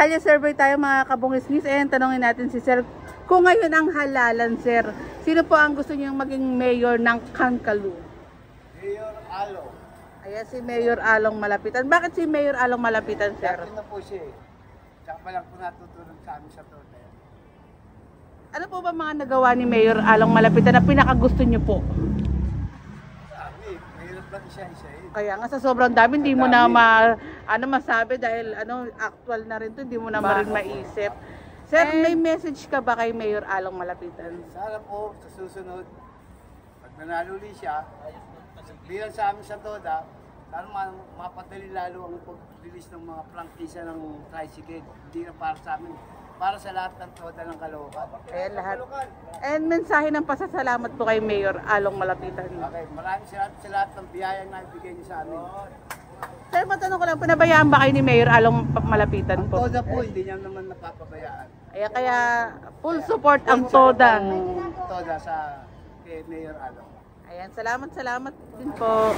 Kalye survey tayo mga kabungisngis. Ayan, tanongin natin si Sir. Kung ngayon ang halalan, Sir, sino po ang gusto niyong maging mayor ng Kankalu? Mayor Along. Ayan, si Mayor Along Malapitan. Bakit si Mayor Along Malapitan, Sir? Dati na po siya eh. Tsaka pa lang po natutulog sa amin sa Toda. Ano po ba mga nagawa ni Mayor Along Malapitan na pinakagusto niyo po? Sabi, mahirap lang isa-isa eh. Kaya nga sa sobrang dami, hindi mo na masabi dahil actual na rin to, hindi mo na rin maisip. Sir, may message ka ba kay Mayor Along Malapitan? Sana po sa susunod, pag nanalo ulit siya, bilang sa amin sa Toda, sana mapadali lalo ang pag-release ng mga prangkisa ng tricycle. Hindi na para sa amin, para sa lahat ng Toda ng Caloocan. Ayan lahat. And mensahe ng pasasalamat po kay Mayor Along Malapitan. Okay, maraming salamat sa lahat ng biyayang na ibigay niyo sa amin. Sir, matanong ko lang, pinabayaan ba kayo ni Mayor Along Malapitan Ang po? Toda po, hindi niya naman napapabayaan. Kaya full support ang Toda. Toda sa kay Mayor Along. Ayan, salamat din po.